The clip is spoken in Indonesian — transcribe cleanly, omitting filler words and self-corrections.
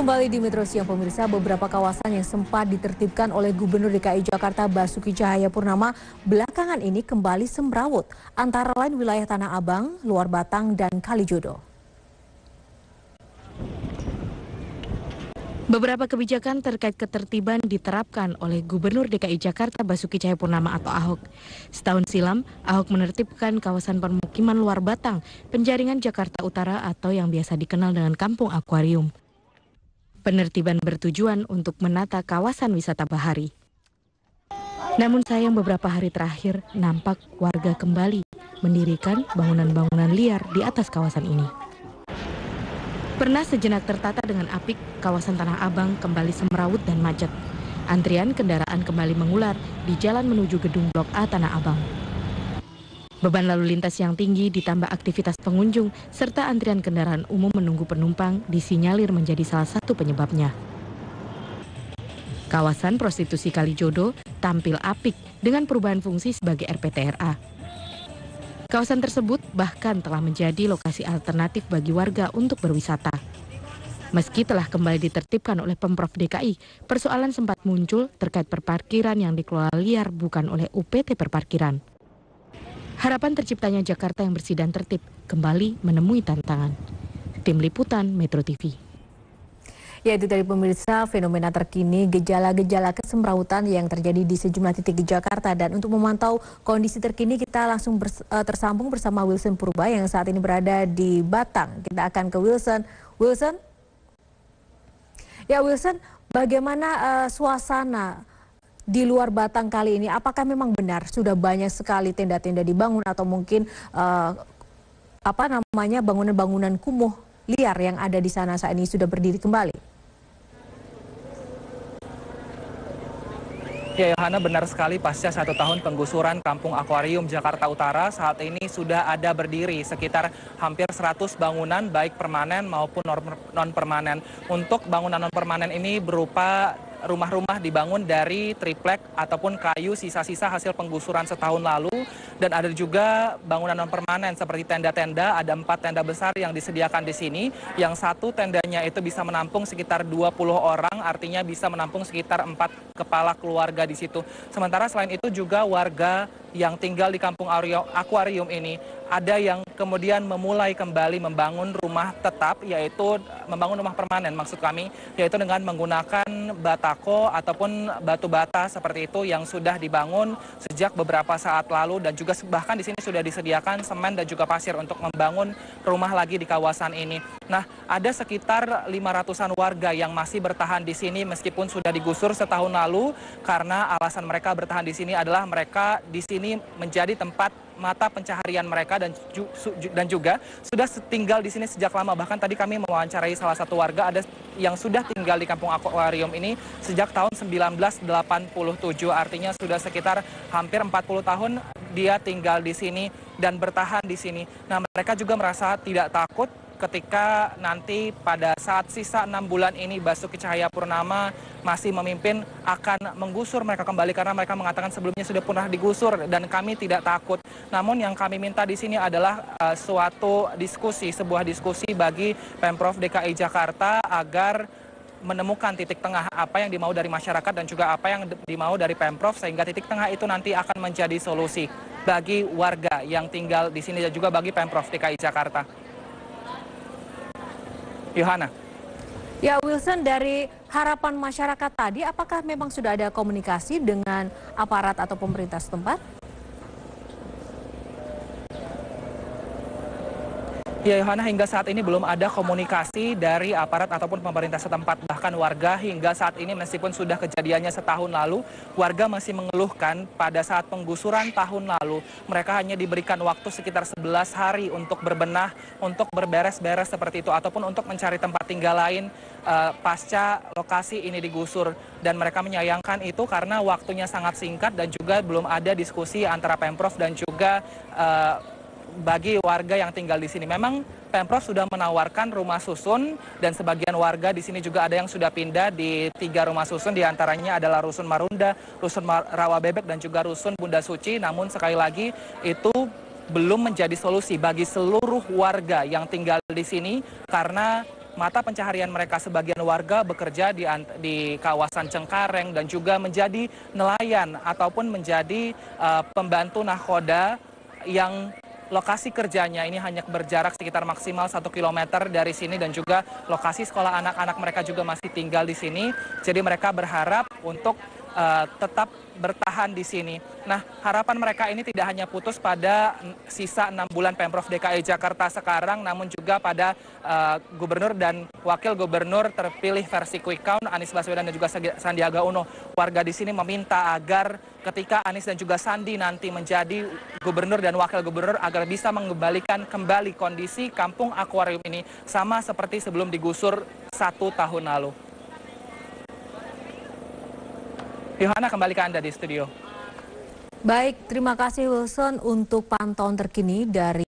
Kembali di Metro Siang pemirsa, beberapa kawasan yang sempat ditertibkan oleh Gubernur DKI Jakarta Basuki Cahayapurnama belakangan ini kembali semrawut, antara lain wilayah Tanah Abang, Luar Batang, dan Kalijodo. Beberapa kebijakan terkait ketertiban diterapkan oleh Gubernur DKI Jakarta Basuki Cahayapurnama atau Ahok. Setahun silam, Ahok menertibkan kawasan permukiman Luar Batang, Penjaringan Jakarta Utara atau yang biasa dikenal dengan Kampung Akuarium. Penertiban bertujuan untuk menata kawasan wisata bahari. Namun sayang beberapa hari terakhir nampak warga kembali mendirikan bangunan-bangunan liar di atas kawasan ini. Pernah sejenak tertata dengan apik, kawasan Tanah Abang kembali semrawut dan macet. Antrian kendaraan kembali mengular di jalan menuju gedung Blok A Tanah Abang. Beban lalu lintas yang tinggi ditambah aktivitas pengunjung serta antrian kendaraan umum menunggu penumpang disinyalir menjadi salah satu penyebabnya. Kawasan prostitusi Kalijodo tampil apik dengan perubahan fungsi sebagai RPTRA. Kawasan tersebut bahkan telah menjadi lokasi alternatif bagi warga untuk berwisata. Meski telah kembali ditertibkan oleh Pemprov DKI, persoalan sempat muncul terkait perparkiran yang dikelola liar bukan oleh UPT Perparkiran. Harapan terciptanya Jakarta yang bersih dan tertib kembali menemui tantangan. Tim Liputan Metro TV. Ya, itu dari pemirsa fenomena terkini gejala-gejala kesemrawutan yang terjadi di sejumlah titik di Jakarta. Dan untuk memantau kondisi terkini kita langsung tersambung bersama Wilson Purba yang saat ini berada di Batang. Kita akan ke Wilson. Wilson? Ya Wilson, bagaimana suasana di Luar Batang kali ini? Apakah memang benar sudah banyak sekali tenda-tenda dibangun atau mungkin bangunan-bangunan kumuh liar yang ada di sana saat ini sudah berdiri kembali? Ya Yohana, benar sekali, pasca 1 tahun penggusuran Kampung Akuarium Jakarta Utara, saat ini sudah ada berdiri sekitar hampir 100 bangunan baik permanen maupun non-permanen. Untuk bangunan non-permanen ini berupa rumah-rumah dibangun dari triplek ataupun kayu sisa-sisa hasil penggusuran setahun lalu, dan ada juga bangunan non-permanen seperti tenda-tenda. Ada 4 tenda besar yang disediakan di sini, yang satu tendanya itu bisa menampung sekitar 20 orang, artinya bisa menampung sekitar 4 kepala keluarga di situ. Sementara selain itu juga warga yang tinggal di Kampung Akuarium ini ada yang kemudian memulai kembali membangun rumah tetap, yaitu membangun rumah permanen maksud kami, yaitu dengan menggunakan batako ataupun batu bata seperti itu yang sudah dibangun sejak beberapa saat lalu, dan juga bahkan di sini sudah disediakan semen dan juga pasir untuk membangun rumah lagi di kawasan ini. Nah, ada sekitar 500-an warga yang masih bertahan di sini meskipun sudah digusur setahun lalu, karena alasan mereka bertahan di sini adalah mereka di sini menjadi tempat mata pencaharian mereka dan juga sudah tinggal di sini sejak lama. Bahkan tadi kami mewawancarai salah satu warga ada yang sudah tinggal di Kampung Akuarium ini sejak tahun 1987, artinya sudah sekitar hampir 40 tahun dia tinggal di sini dan bertahan di sini. Nah, mereka juga merasa tidak takut ketika nanti pada saat sisa 6 bulan ini Basuki Cahayapurnama masih memimpin akan menggusur mereka kembali, karena mereka mengatakan sebelumnya sudah pernah digusur dan kami tidak takut. Namun yang kami minta di sini adalah sebuah diskusi bagi Pemprov DKI Jakarta agar menemukan titik tengah apa yang dimau dari masyarakat dan juga apa yang dimau dari Pemprov, sehingga titik tengah itu nanti akan menjadi solusi bagi warga yang tinggal di sini dan juga bagi Pemprov DKI Jakarta. Yohana. Ya Wilson, dari harapan masyarakat tadi, apakah memang sudah ada komunikasi dengan aparat atau pemerintah setempat? Ya Yohana, hingga saat ini belum ada komunikasi dari aparat ataupun pemerintah setempat. Bahkan warga hingga saat ini meskipun sudah kejadiannya setahun lalu, warga masih mengeluhkan pada saat penggusuran tahun lalu mereka hanya diberikan waktu sekitar 11 hari untuk berbenah, untuk berberes-beres seperti itu, ataupun untuk mencari tempat tinggal lain pasca lokasi ini digusur. Dan mereka menyayangkan itu karena waktunya sangat singkat dan juga belum ada diskusi antara Pemprov dan juga bagi warga yang tinggal di sini. Memang Pemprov sudah menawarkan rumah susun dan sebagian warga di sini juga ada yang sudah pindah di 3 rumah susun, diantaranya adalah Rusun Marunda, Rusun Rawa Bebek dan juga Rusun Bunda Suci. Namun sekali lagi itu belum menjadi solusi bagi seluruh warga yang tinggal di sini, karena mata pencaharian mereka. Sebagian warga bekerja di kawasan Cengkareng dan juga menjadi nelayan ataupun menjadi pembantu nahkoda yang lokasi kerjanya ini hanya berjarak sekitar maksimal 1 kilometer dari sini, dan juga lokasi sekolah anak-anak mereka juga masih tinggal di sini. Jadi mereka berharap untuk tetap bertahan di sini. Nah, harapan mereka ini tidak hanya putus pada sisa 6 bulan Pemprov DKI Jakarta sekarang, namun juga pada Gubernur dan Wakil Gubernur terpilih versi quick count Anies Baswedan dan juga Sandiaga Uno. Warga di sini meminta agar ketika Anies dan juga Sandi nanti menjadi Gubernur dan Wakil Gubernur, agar bisa mengembalikan kembali kondisi Kampung Akuarium ini sama seperti sebelum digusur 1 tahun lalu. Yohana, kembali ke Anda di studio. Baik, terima kasih Wilson untuk pantauan terkini dari